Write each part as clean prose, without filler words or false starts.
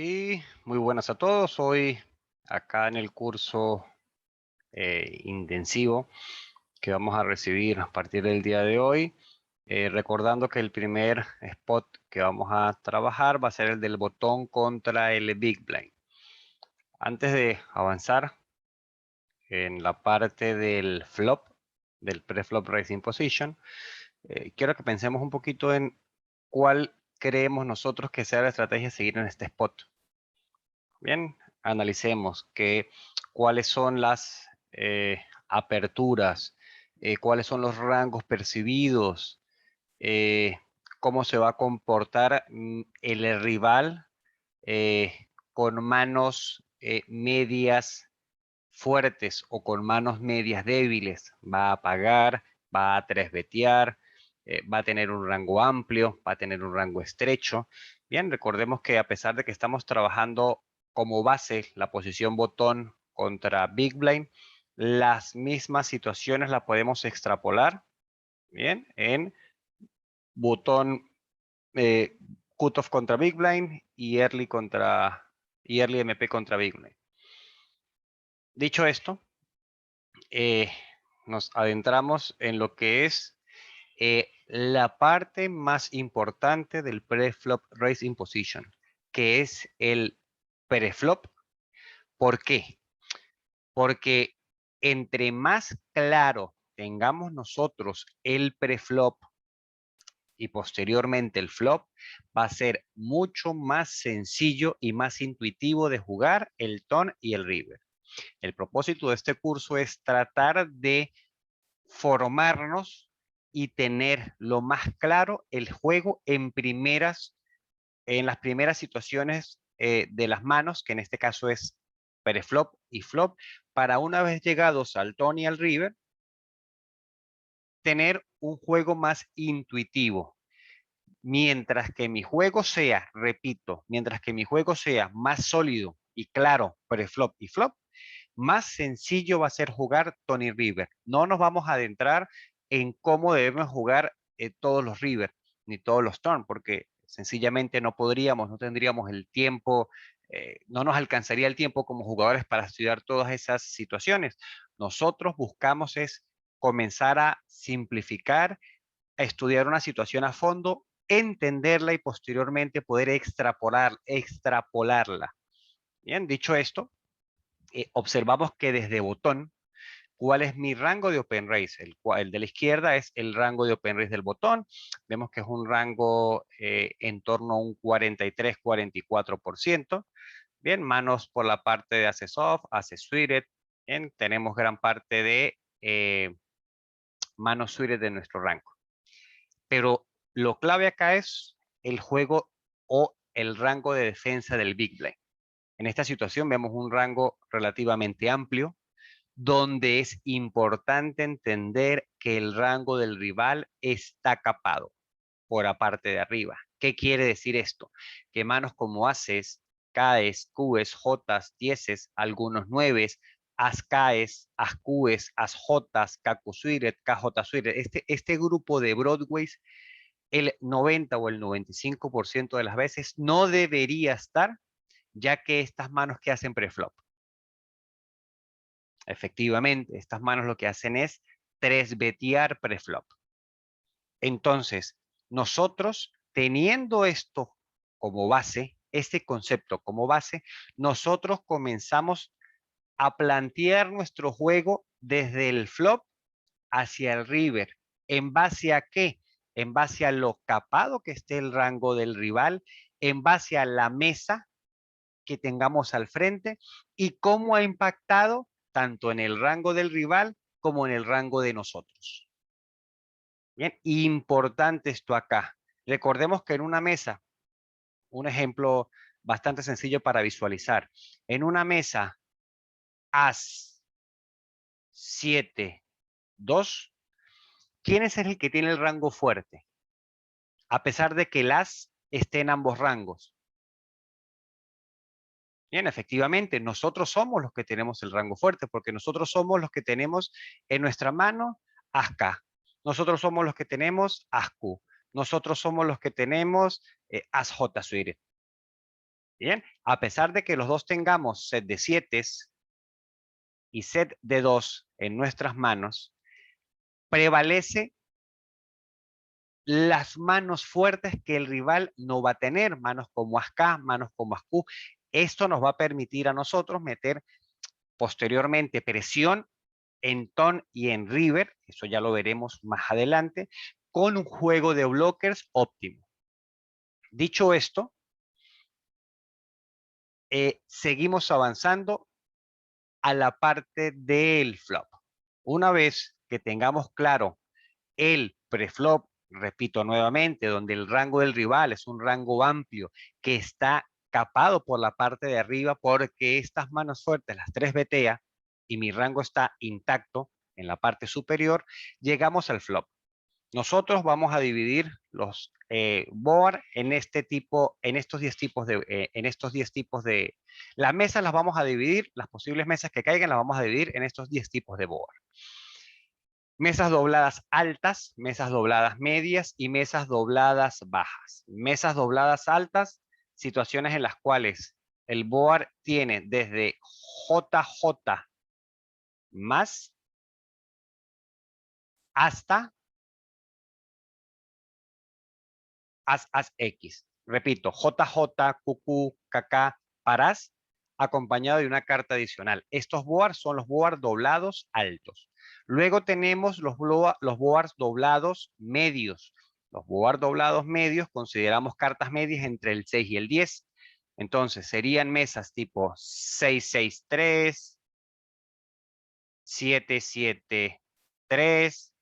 Y muy buenas a todos. Hoy acá en el curso intensivo que vamos a recibir a partir del día de hoy, recordando que el primer spot que vamos a trabajar va a ser el del botón contra el Big Blind. Antes de avanzar en la parte del flop, del pre-flop raising position, quiero que pensemos un poquito en cuál creemos nosotros que sea la estrategia a seguir en este spot. Bien, analicemos cuáles son las aperturas, cuáles son los rangos percibidos, eh, cómo se va a comportar el rival con manos medias fuertes o con manos medias débiles. Va a pagar, va a tresbetear, va a tener un rango amplio, va a tener un rango estrecho. Bien, recordemos que a pesar de que estamos trabajando como base la posición botón contra Big Blind, las mismas situaciones las podemos extrapolar, bien, en botón eh, cutoff contra Big Blind y early MP contra Big Blind. Dicho esto, nos adentramos en lo que es la parte más importante del pre-flop raising position, que es el pre-flop. ¿Por qué? Porque entre más claro tengamos nosotros el pre-flop y posteriormente el flop, va a ser mucho más sencillo y más intuitivo de jugar el turn y el river. El propósito de este curso es tratar de formarnos y tener lo más claro el juego en las primeras situaciones de las manos, que en este caso es preflop y flop, para una vez llegados al turn y al river, tener un juego más intuitivo. Mientras que mi juego sea, repito, mientras que mi juego sea más sólido y claro, preflop y flop, más sencillo va a ser jugar Tony River. No nos vamos a adentrar en cómo debemos jugar todos los River, ni todos los Turn, porque sencillamente no podríamos, no tendríamos el tiempo, no nos alcanzaría el tiempo como jugadores para estudiar todas esas situaciones. Nosotros buscamos es comenzar a simplificar, a estudiar una situación a fondo, entenderla y posteriormente poder extrapolarla. Bien, dicho esto, observamos que desde botón, ¿cuál es mi rango de open raise? El de la izquierda es el rango de open raise del botón. Vemos que es un rango en torno a un 43-44%. Bien, manos por la parte de ace soft, ace suited. Bien, tenemos gran parte de manos suited de nuestro rango. Pero lo clave acá es el juego o el rango de defensa del Big Blind. En esta situación vemos un rango relativamente amplio, donde es importante entender que el rango del rival está capado por la parte de arriba. ¿Qué quiere decir esto? Que manos como aces, caes, cubes, jotas, dieces, algunos nueves, as caes, as cubes, as jotas, cacu suited, kj suited, este grupo de broadways, el 90 o el 95% de las veces no debería estar, ya que estas manos que hacen preflop. Efectivamente, estas manos lo que hacen es tresbetear preflop. Entonces, nosotros teniendo esto como base, este concepto como base, nosotros comenzamos a plantear nuestro juego desde el flop hacia el river. ¿En base a qué? En base a lo capado que esté el rango del rival, en base a la mesa que tengamos al frente y cómo ha impactado tanto en el rango del rival como en el rango de nosotros. Bien, importante esto acá. Recordemos que en una mesa, un ejemplo bastante sencillo para visualizar, en una mesa As 7, 2, ¿quién es el que tiene el rango fuerte? A pesar de que el As esté en ambos rangos. Bien, efectivamente, nosotros somos los que tenemos el rango fuerte, porque nosotros somos los que tenemos en nuestra mano As-K. Nosotros somos los que tenemos As-Q. Nosotros somos los que tenemos As-J suited. Bien, a pesar de que los dos tengamos set de 7 y set de 2 en nuestras manos, prevalece las manos fuertes que el rival no va a tener, manos como As-K, manos como As-Q. Esto nos va a permitir a nosotros meter posteriormente presión en turn y en river, eso ya lo veremos más adelante, con un juego de blockers óptimo. Dicho esto, seguimos avanzando a la parte del flop. Una vez que tengamos claro el preflop, repito nuevamente, donde el rango del rival es un rango amplio que está capado por la parte de arriba porque estas manos fuertes, las 3 BTA, y mi rango está intacto en la parte superior, llegamos al flop. Nosotros vamos a dividir los board en estos 10 tipos de, las mesas las vamos a dividir, las posibles mesas que caigan las vamos a dividir en estos 10 tipos de board. Mesas dobladas altas, mesas dobladas medias y mesas dobladas bajas. Mesas dobladas altas, situaciones en las cuales el board tiene desde JJ más hasta As X. Repito, JJ, QQ, KK, Parás, acompañado de una carta adicional. Estos boards son los boards doblados altos. Luego tenemos los boards doblados medios. Los boards doblados medios consideramos cartas medias entre el 6 y el 10. Entonces serían mesas tipo 663, 773,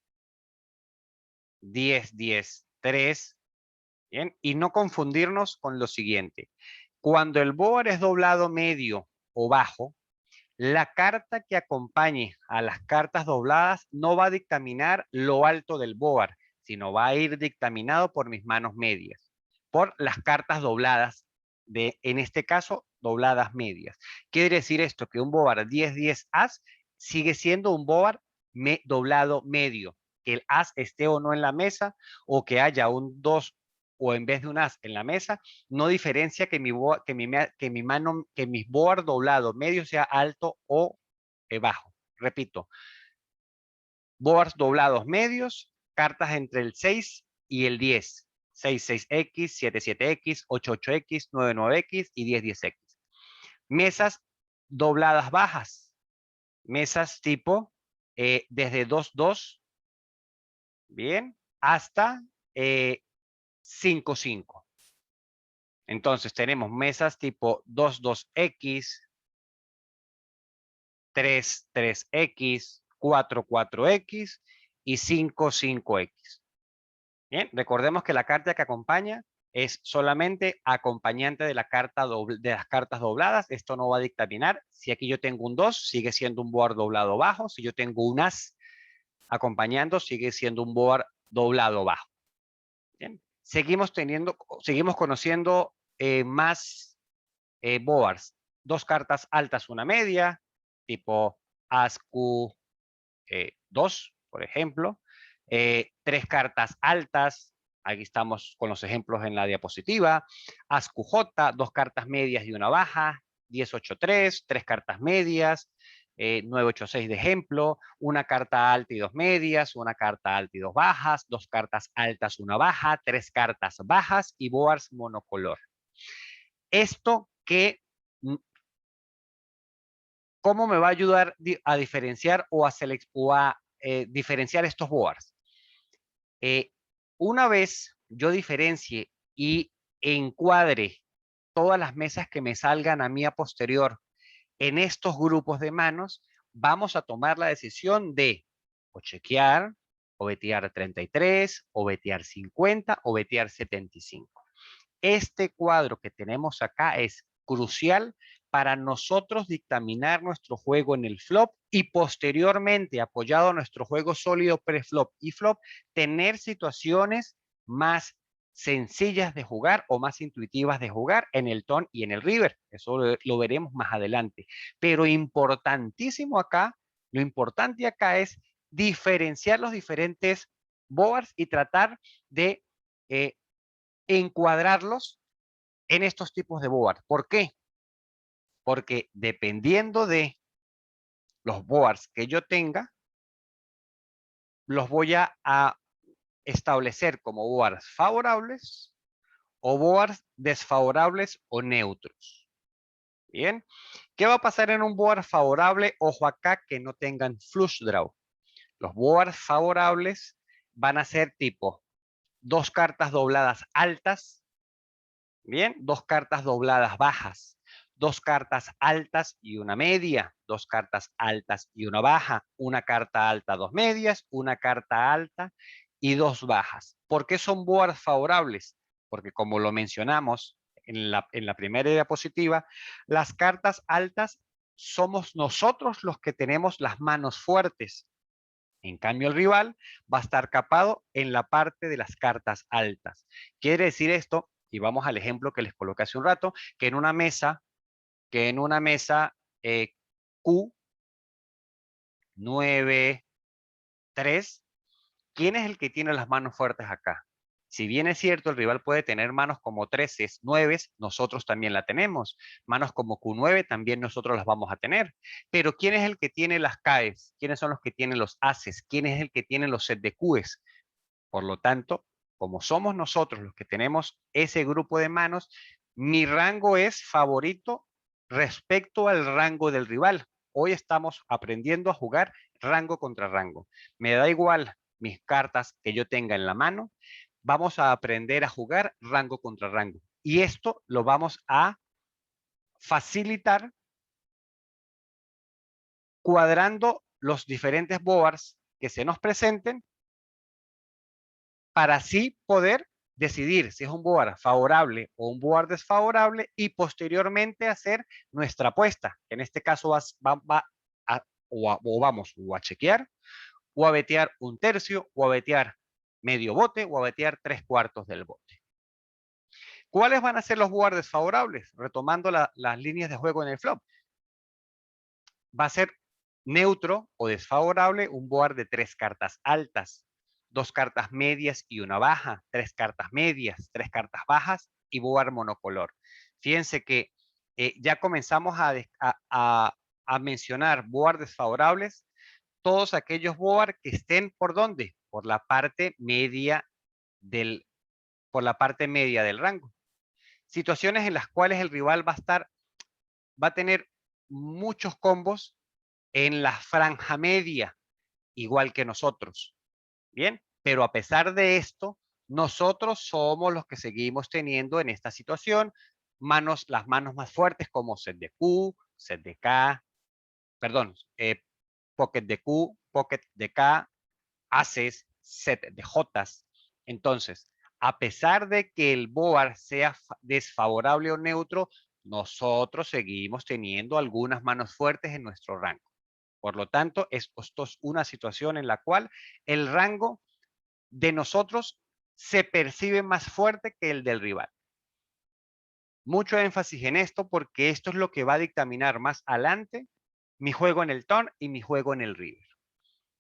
10-10-3. Bien, y no confundirnos con lo siguiente. Cuando el board es doblado medio o bajo, la carta que acompañe a las cartas dobladas no va a dictaminar lo alto del board, sino va a ir dictaminado por mis manos medias, por las cartas dobladas, en este caso, dobladas medias. Quiere decir esto, que un board 10-10 as sigue siendo un board doblado medio, que el as esté o no en la mesa, o que haya un 2 o en vez de un as en la mesa, no diferencia que mis board doblado medio sea alto o bajo. Repito, boards doblados medios, cartas entre el 6 y el 10. 66X, 77X, 88X, 99X y 1010X. Mesas dobladas bajas. Mesas tipo desde 2-2, bien, hasta 5-5. Entonces tenemos mesas tipo 2-2X, 3-3X, 4-4X y 5-5X. Bien, recordemos que la carta que acompaña es solamente acompañante de, de las cartas dobladas. Esto no va a dictaminar. Si aquí yo tengo un 2, sigue siendo un board doblado bajo. Si yo tengo un as acompañando, sigue siendo un board doblado bajo. Bien. Seguimos conociendo más boards. 2 cartas altas, una media, tipo As Q 2, por ejemplo. 3 cartas altas, aquí estamos con los ejemplos en la diapositiva. As QJ, 2 cartas medias y una baja. 10-8-3, 3 cartas medias. 9-8-6 de ejemplo, una carta alta y 2 medias, una carta alta y 2 bajas, 2 cartas altas, una baja, 3 cartas bajas y boards monocolor. Esto que, ¿cómo me va a ayudar a diferenciar o a diferenciar estos boards? Una vez yo diferencie y encuadre todas las mesas que me salgan a mí a posterior en estos grupos de manos, vamos a tomar la decisión de o chequear, o vetear 33, o vetear 50, o vetear 75. Este cuadro que tenemos acá es crucial para nosotros dictaminar nuestro juego en el flop y posteriormente, apoyado a nuestro juego sólido pre-flop y flop, tener situaciones más sencillas de jugar o más intuitivas de jugar en el turn y en el river. Eso lo veremos más adelante. Pero importantísimo acá, lo importante acá es diferenciar los diferentes boards y tratar de encuadrarlos en estos tipos de board. ¿Por qué? Porque dependiendo de los boards que yo tenga, los voy a establecer como boards favorables o boards desfavorables o neutros. Bien, ¿qué va a pasar en un board favorable? Ojo acá que no tengan flush draw. Los boards favorables van a ser tipo 2 cartas dobladas altas, bien, 2 cartas dobladas bajas, 2 cartas altas y una media, 2 cartas altas y una baja, una carta alta, 2 medias, una carta alta y 2 bajas. ¿Por qué son boards favorables? Porque como lo mencionamos en la primera diapositiva, las cartas altas somos nosotros los que tenemos las manos fuertes. En cambio, el rival va a estar capado en la parte de las cartas altas. Quiere decir esto, y vamos al ejemplo que les coloqué hace un rato, que en una mesa Q, 9, 3, ¿quién es el que tiene las manos fuertes acá? Si bien es cierto, el rival puede tener manos como 13, 9, nosotros también la tenemos. Manos como Q9 también nosotros las vamos a tener. Pero ¿quién es el que tiene las Ks? ¿Quiénes son los que tienen los Aces? ¿Quién es el que tiene los set de Qs? Por lo tanto, como somos nosotros los que tenemos ese grupo de manos, mi rango es favorito respecto al rango del rival. Hoy estamos aprendiendo a jugar rango contra rango. Me da igual mis cartas que yo tenga en la mano. Vamos a aprender a jugar rango contra rango. Y esto lo vamos a facilitar cuadrando los diferentes boards que se nos presenten para así poder decidir si es un board favorable o un board desfavorable y posteriormente hacer nuestra apuesta. En este caso vamos o a chequear o a betear un tercio o a betear medio bote o a betear 3/4 del bote. ¿Cuáles van a ser los boards desfavorables? Retomando las líneas de juego en el flop. Va a ser neutro o desfavorable un board de 3 cartas altas, 2 cartas medias y una baja, 3 cartas medias, 3 cartas bajas y board monocolor. Fíjense que ya comenzamos a mencionar board desfavorables, todos aquellos board que estén por dónde, por la parte media del rango. Situaciones en las cuales el rival va a tener muchos combos en la franja media, igual que nosotros. Bien, pero a pesar de esto, nosotros somos los que seguimos teniendo en esta situación las manos más fuertes como set de Q, set de K, perdón, pocket de Q, pocket de K, aces, set de Jotas. Entonces, a pesar de que el board sea desfavorable o neutro, nosotros seguimos teniendo algunas manos fuertes en nuestro rango. Por lo tanto, esto es una situación en la cual el rango de nosotros se percibe más fuerte que el del rival. Mucho énfasis en esto porque esto es lo que va a dictaminar más adelante mi juego en el turn y mi juego en el river.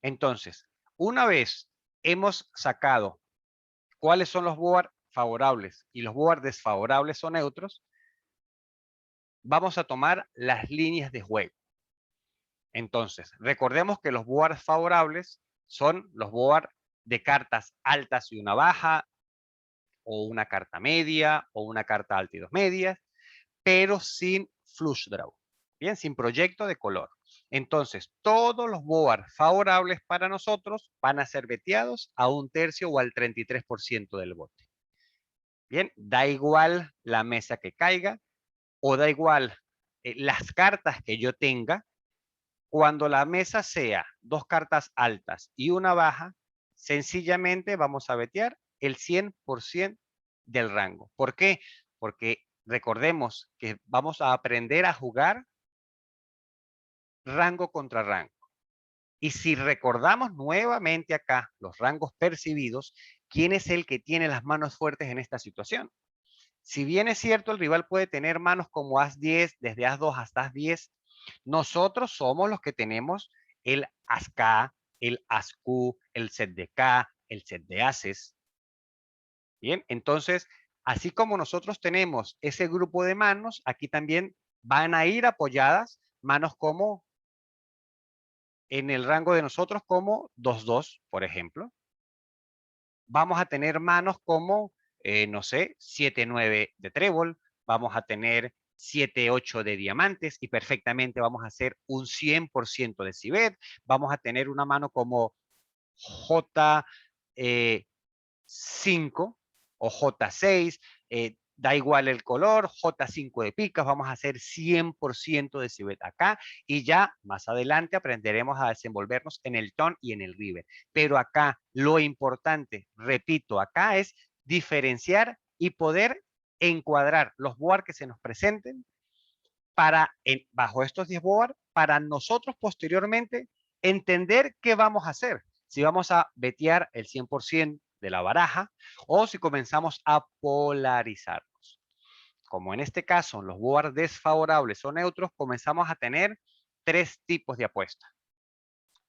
Entonces, una vez hemos sacado cuáles son los boards favorables y los boards desfavorables o neutros, vamos a tomar las líneas de juego. Entonces, recordemos que los boards favorables son los boards de cartas altas y una baja, o una carta media, o una carta alta y 2 medias, pero sin flush draw, bien, sin proyecto de color. Entonces, todos los boards favorables para nosotros van a ser beteados a 1/3 o al 33% del bote. Bien, da igual la mesa que caiga, o da igual las cartas que yo tenga. Cuando la mesa sea 2 cartas altas y una baja, sencillamente vamos a betear el 100% del rango. ¿Por qué? Porque recordemos que vamos a aprender a jugar rango contra rango. Y si recordamos nuevamente acá los rangos percibidos, ¿quién es el que tiene las manos fuertes en esta situación? Si bien es cierto, el rival puede tener manos como As-10, desde As-2 hasta As-10, nosotros somos los que tenemos el As-K, el As-Q, el set de K, el set de Ases. Bien, entonces Así como nosotros tenemos ese grupo de manos, aquí también van a ir apoyadas manos como en el rango de nosotros como 2-2, por ejemplo. Vamos a tener manos como, no sé, 7-9 de trébol, vamos a tener 7-8 de diamantes y perfectamente vamos a hacer un 100% de cibet. Vamos a tener una mano como J5 o J6, da igual el color, J5 de picas, vamos a hacer 100% de cibet acá y ya más adelante aprenderemos a desenvolvernos en el ton y en el river. Pero acá lo importante, repito, acá es diferenciar y poder encuadrar los board que se nos presenten para, bajo estos 10 board, para nosotros posteriormente entender qué vamos a hacer. Si vamos a betear el 100% de la baraja o si comenzamos a polarizarnos. Como en este caso los boards desfavorables o neutros, comenzamos a tener 3 tipos de apuestas.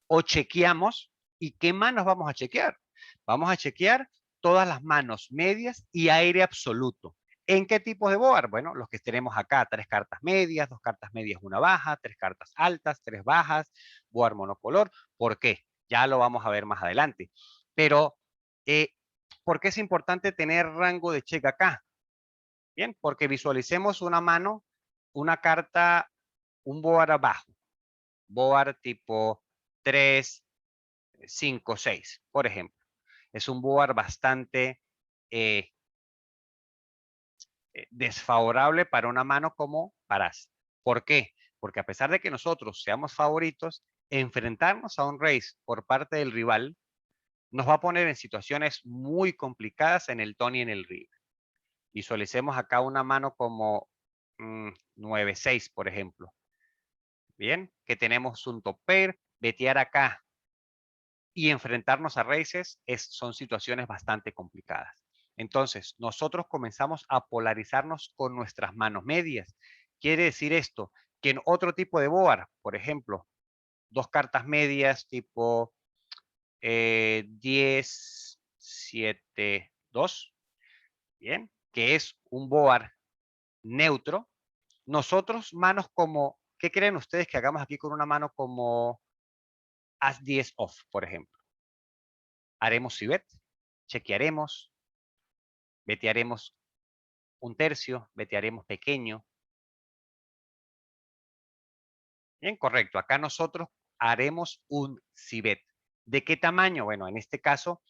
O chequeamos, ¿y qué manos vamos a chequear? Vamos a chequear todas las manos medias y aire absoluto. ¿En qué tipos de board? Bueno, los que tenemos acá, 3 cartas medias, 2 cartas medias, 1 baja, 3 cartas altas, 3 bajas, board monocolor. ¿Por qué? Ya lo vamos a ver más adelante. Pero, ¿por qué es importante tener rango de check acá? Bien, porque visualicemos una mano, una carta, un board abajo. Board tipo 3, 5, 6, por ejemplo. Es un board bastante desfavorable para una mano como Parás. ¿Por qué? Porque a pesar de que nosotros seamos favoritos, enfrentarnos a un race por parte del rival nos va a poner en situaciones muy complicadas en el ton y en el river. Visualicemos acá una mano como 9-6, por ejemplo. Bien, que tenemos un top pair, betear acá y enfrentarnos a races son situaciones bastante complicadas. Entonces, nosotros comenzamos a polarizarnos con nuestras manos medias. Quiere decir esto, que en otro tipo de board, por ejemplo, 2 cartas medias tipo 10, 7, 2, bien, que es un board neutro. Nosotros, manos como, ¿qué creen ustedes que hagamos aquí con una mano como As 10 off, por ejemplo? Haremos cibet, chequearemos, betearemos un tercio, betearemos pequeño. Bien, correcto. Acá nosotros haremos un cibet. ¿De qué tamaño? Bueno, en este caso,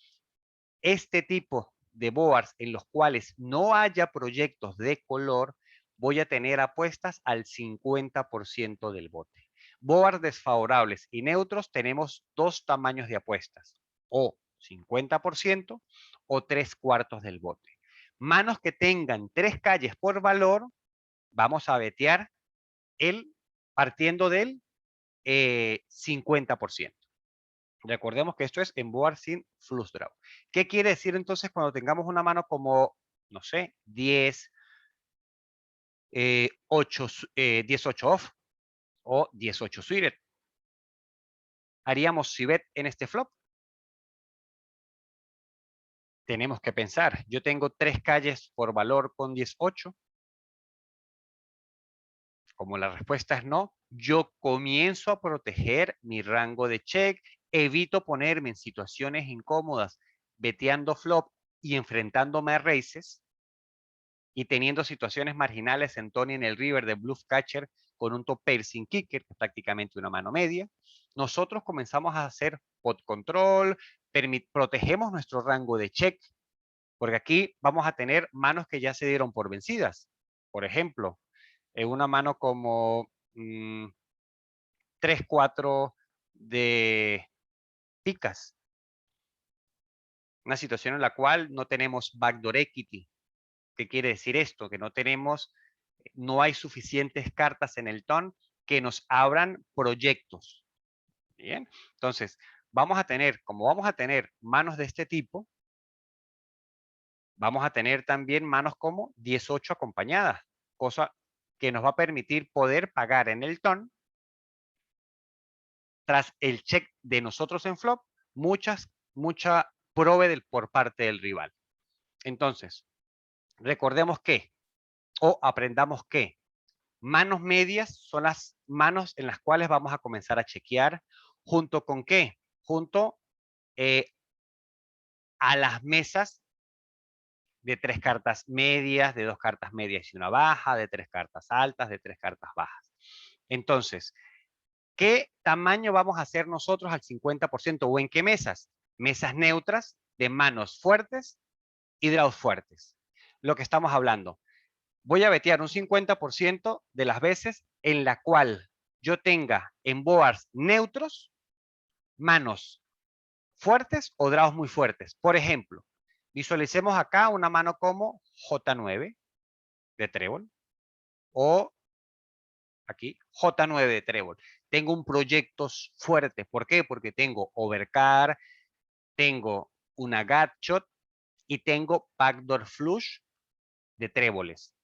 este tipo de boards en los cuales no haya proyectos de color, voy a tener apuestas al 50% del bote. Boards desfavorables y neutros tenemos 2 tamaños de apuestas, o 50% o 3/4 del bote. Manos que tengan 3 calles por valor, vamos a betear partiendo del 50%. Recordemos que esto es en board sin flush draw. ¿Qué quiere decir entonces cuando tengamos una mano como, no sé, 10, 8, 18 off o 18 suited? ¿Haríamos cibet en este flop? Tenemos que pensar. Yo tengo 3 calles por valor con 18. Como la respuesta es no, yo comienzo a proteger mi rango de check, evito ponerme en situaciones incómodas, beteando flop y enfrentándome a races y teniendo situaciones marginales en Tony en el river de bluff catcher con un top pair sin kicker, que es prácticamente una mano media. Nosotros comenzamos a hacer pot control, protegemos nuestro rango de check, porque aquí vamos a tener manos que ya se dieron por vencidas. Por ejemplo, en una mano como 3-4 de picas. Una situación en la cual no tenemos backdoor equity. ¿Qué quiere decir esto? Que no hay suficientes cartas en el ton que nos abran proyectos. Bien, entonces como vamos a tener manos de este tipo, vamos a tener también manos como 18 acompañadas, cosa que nos va a permitir poder pagar en el ton tras el check de nosotros en flop, mucha prove por parte del rival. Entonces, Recordemos que, o aprendamos que, manos medias son las manos en las cuales vamos a comenzar a chequear, junto con qué, junto a las mesas de 3 cartas medias, de 2 cartas medias y una baja, de 3 cartas altas, de 3 cartas bajas. Entonces, ¿qué tamaño vamos a hacer nosotros al 50% o en qué mesas? Mesas neutras de manos fuertes y draws fuertes. Lo que estamos hablando. Voy a betear un 50% de las veces en la cual yo tenga en boards neutros manos fuertes o draws muy fuertes. Por ejemplo, visualicemos acá una mano como J9 de trébol o aquí J9 de trébol. Tengo un proyecto fuerte. ¿Por qué? Porque tengo overcard, tengo una gutshot y tengo backdoor flush de tréboles.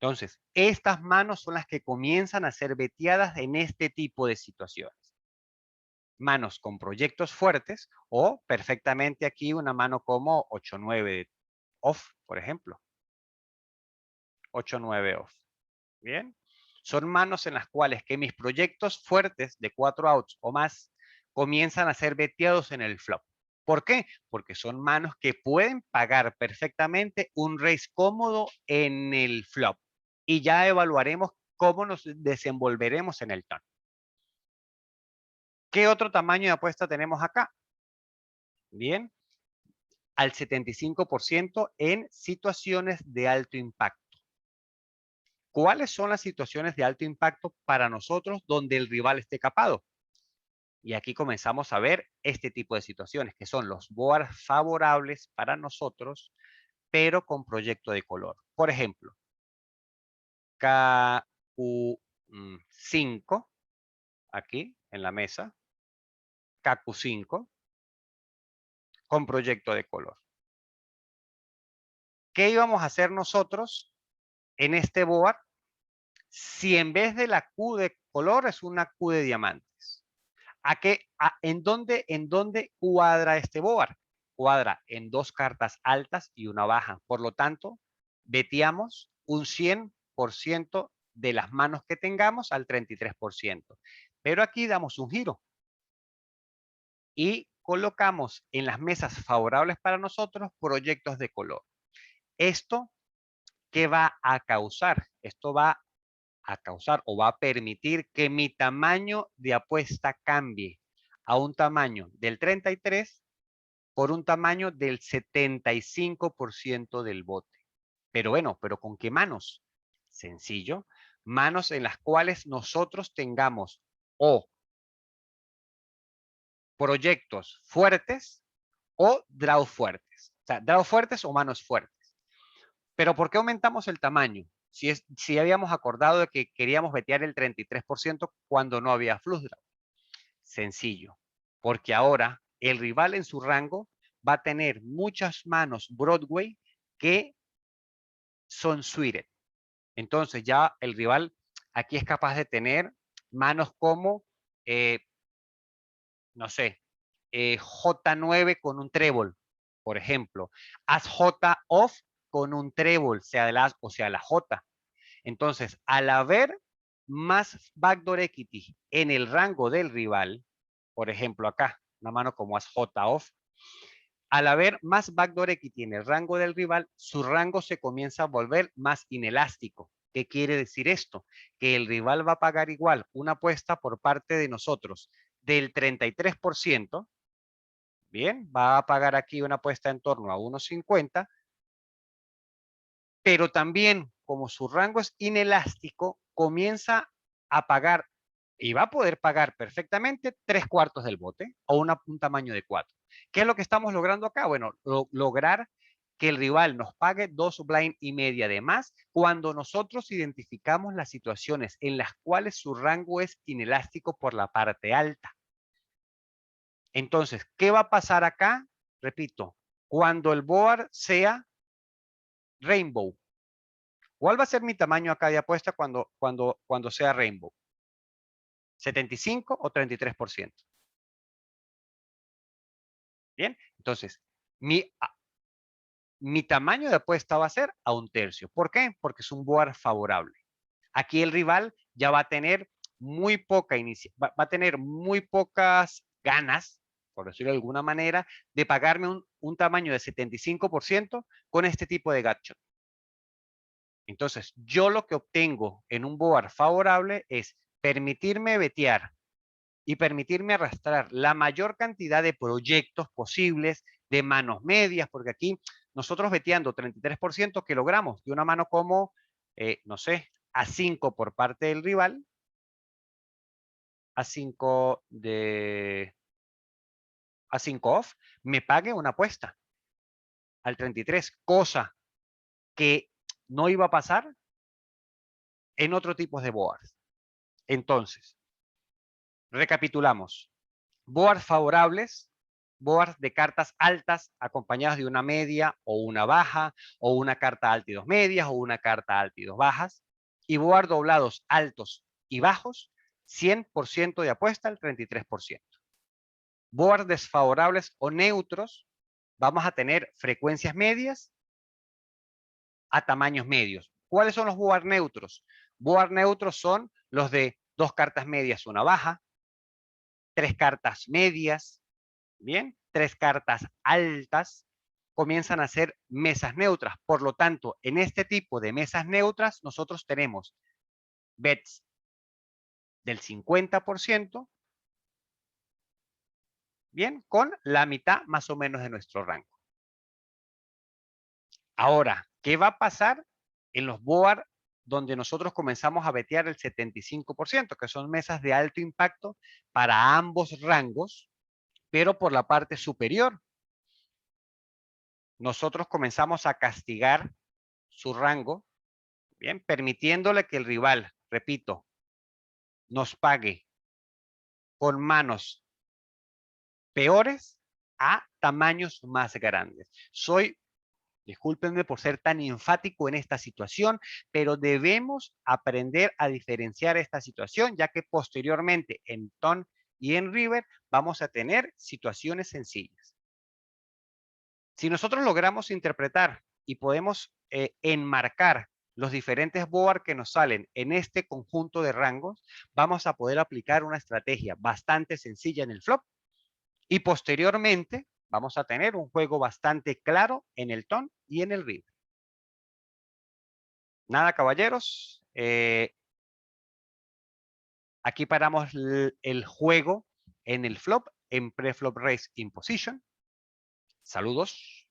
Entonces, estas manos son las que comienzan a ser beteadas en este tipo de situaciones. Manos con proyectos fuertes o perfectamente aquí una mano como 8-9 off, por ejemplo. 8-9 off. Bien. Son manos en las cuales que mis proyectos fuertes de 4 outs o más comienzan a ser beteados en el flop. ¿Por qué? Porque son manos que pueden pagar perfectamente un raise cómodo en el flop. Y ya evaluaremos cómo nos desenvolveremos en el turn. ¿Qué otro tamaño de apuesta tenemos acá? Bien, al 75% en situaciones de alto impacto. ¿Cuáles son las situaciones de alto impacto para nosotros donde el rival esté capado? Y aquí comenzamos a ver este tipo de situaciones, que son los boards favorables para nosotros, pero con proyecto de color. Por ejemplo, KQ5, aquí en la mesa, KQ5, con proyecto de color. ¿Qué íbamos a hacer nosotros en este board si en vez de la Q de color es una Q de diamantes? ¿En dónde cuadra este board? Cuadra en 2 cartas altas y una baja. Por lo tanto, beteamos un 100% de las manos que tengamos al 33%. Pero aquí damos un giro y colocamos en las mesas favorables para nosotros proyectos de color. ¿Esto qué va a causar? Esto va a causar o va a permitir que mi tamaño de apuesta cambie a un tamaño del 33 por un tamaño del 75% del bote. Pero bueno, ¿pero con qué manos? Sencillo, manos en las cuales nosotros tengamos o proyectos fuertes o draw fuertes. O sea, draw fuertes o manos fuertes. Pero ¿por qué aumentamos el tamaño? Si habíamos acordado de que queríamos betear el 33% cuando no había flush draw. Sencillo, porque ahora el rival en su rango va a tener muchas manos Broadway que son suited. Entonces ya el rival aquí es capaz de tener manos como, no sé, J9 con un trébol, por ejemplo. As J off con un trébol, sea el As o sea la J. Entonces, al haber más backdoor equity en el rango del rival, por ejemplo acá, una mano como As J off, al haber más backdoor equity en el rango del rival, su rango se comienza a volver más inelástico. ¿Qué quiere decir esto? Que el rival va a pagar igual una apuesta por parte de nosotros del 33%, bien, va a pagar aquí una apuesta en torno a 1.50, pero también como su rango es inelástico, comienza a pagar y va a poder pagar perfectamente 3/4 del bote o un tamaño de 4. ¿Qué es lo que estamos logrando acá? Bueno, lograr que el rival nos pague 2 blind y media de más cuando nosotros identificamos las situaciones en las cuales su rango es inelástico por la parte alta. Entonces, ¿qué va a pasar acá? Repito, cuando el board sea rainbow. ¿Cuál va a ser mi tamaño acá de apuesta cuando sea rainbow? ¿75 o 33%? Bien, entonces, mi tamaño de apuesta va a ser a 1/3. ¿Por qué? Porque es un board favorable. Aquí el rival ya va a tener muy poca va a tener muy pocas ganas, por decirlo de alguna manera, de pagarme un tamaño de 75% con este tipo de gotshot. Entonces, yo lo que obtengo en un board favorable es permitirme vetear y permitirme arrastrar la mayor cantidad de proyectos posibles, de manos medias, porque aquí nosotros veteando 33% que logramos de una mano como, no sé, A5 por parte del rival, A5 A5 off, me pague una apuesta al 33, cosa que no iba a pasar en otro tipo de boards. Entonces, recapitulamos. Boards favorables, boards de cartas altas acompañadas de una media o una baja, o una carta alta y dos medias, o una carta alta y dos bajas. Y boards doblados altos y bajos, 100% de apuesta al 33%. Boards desfavorables o neutros, vamos a tener frecuencias medias a tamaños medios. ¿Cuáles son los boards neutros? Boards neutros son los de dos cartas medias, una baja, tres cartas medias, bien, tres cartas altas, comienzan a ser mesas neutras. Por lo tanto, en este tipo de mesas neutras, nosotros tenemos bets del 50%, bien, con la mitad más o menos de nuestro rango. Ahora, ¿qué va a pasar en los board donde nosotros comenzamos a betear el 75%, que son mesas de alto impacto para ambos rangos, pero por la parte superior? Nosotros comenzamos a castigar su rango, bien, permitiéndole que el rival, repito, nos pague con manos peores a tamaños más grandes. Discúlpenme por ser tan enfático en esta situación, pero debemos aprender a diferenciar esta situación, ya que posteriormente en Ton y en River vamos a tener situaciones sencillas. Si nosotros logramos interpretar y podemos enmarcar los diferentes board que nos salen en este conjunto de rangos, vamos a poder aplicar una estrategia bastante sencilla en el flop y posteriormente vamos a tener un juego bastante claro en el Ton y en el River. Nada, caballeros. Aquí paramos el juego en el flop, en pre-flop raise in position. Saludos.